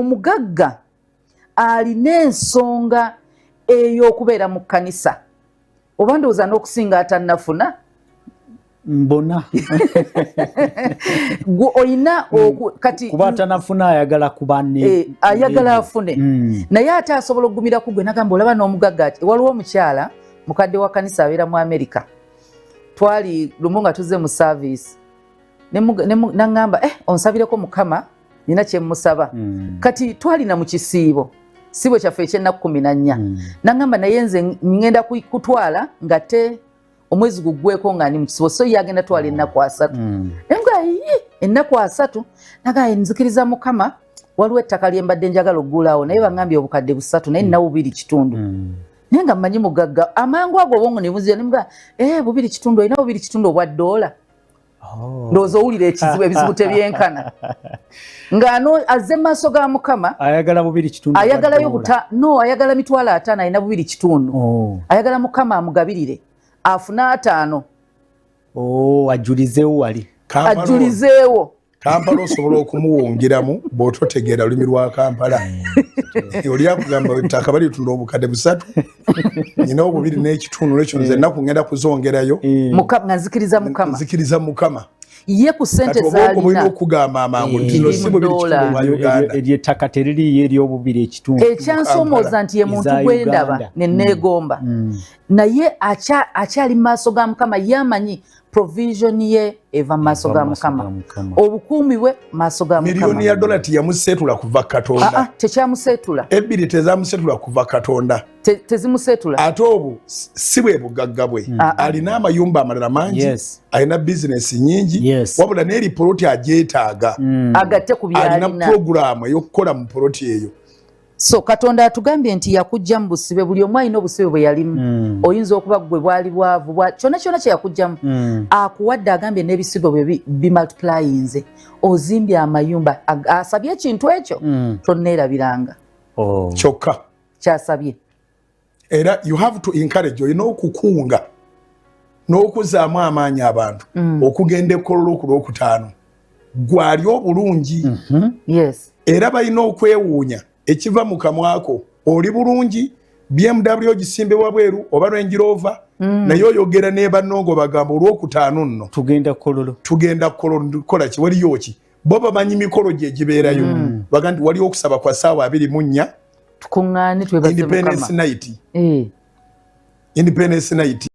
omugagga alina ensonga ey'okubeera mu kkanisa oba ndowooza n'okusinga atannafuna mbona oyina kati kuba atanafuna ayagala kubanne ayagala afune naye ate asobola okugumira ku gwe nagamba olaba n'omugagga ati waliwo omukyala mukadde wa kkanisa abeera mu Amerika twali lumu nga tuzze mu service nangamba onsabireko Mukama nina kye musaba kati twalina mu kisiibo sibo kyaffe ekyennaku 14 nangamba naye nze ngenda kutwala nga te omwezi guggweko nga ndi mu kisibo so yagenda twala ennaku 3 nga ennaku 3 nagaye nzikiriza Mukama waliwo ettaka lye mbadde njagala oggulawo naye bangambye obukadde 3 naye nina 2.5 naye nga mmanyi mugagga amangu ago obwongo ne buzira nimuga 2.5 olina 2.5 obwa $1 ndowooza owulira ekizibu ebizibu tebyenkana ng'ano azze mu maaso ga Mukama ayagala 2.5 ayagalayo ayagala mitwalo 5 alina 2.5 ayagala Mukama amugabirire afuna 5 ajulizeewo wali ajulizeewo Kampala osobola okumuwongeramu bw'ototegeera olulimi lwa Kampala oli akugamba ettaka balitunda obukadde 3 nyina 2.5 nekyo nze ennaku ngenda kuzongerayo nzikiriza Mukama ye ku ssente zaalina okugamba amangu nti si 2.5 Uganda ery'ettaka teririyo ery'obubiri ekyansomooza nti ye muntu gwendaba ne neegomba naye akyali mu maaso ga Mukama yamanyi provision ye eva maaso ga Mukama obukuumi bwe maaso ga Mukama miliyoni ya dola tiyamusetula kuva Katonda tekyamusetula ebbiri tezamusetula kuva Katonda tezimusetula ate obwo si bwe bugagga bwe alina amayumba amalala mangi alina bizinesi nyingi wabula n'eri poloti agyetaaga agatte ku byalina alina puroguramu ey'okukola mu poloti eyo so Katonda atugambye nti yakujja mu busibe buli omu alina obusibe bwe yalimu oyinza okuba gwe bwali bwavu kyonna kye yakujjamu akuwadde agambye n'ebisigo bwe bimultiplyinze ozimbye amayumba asabye ekintu ekyo tonneerabiranga kyokka kyasabye era you have to encourage olina okukunga n'okuzaamu amaanyi abantu okugenda ekkololo ku Lwokutaano gwali obulungi era balina okwewuunya ekiva mu kamwako oli bulungi BMW gisimbe wabweru oba Range Rover naye oyogera ne bannongo bagamba Olwokutaano nno tugenda kololo kola ki waliyo ki bo bamanyi mikolo gye gibeerayo bagandi wali okusaba kwa ssaawa 24 tukuŋŋaane twebaze Mukama Independence Night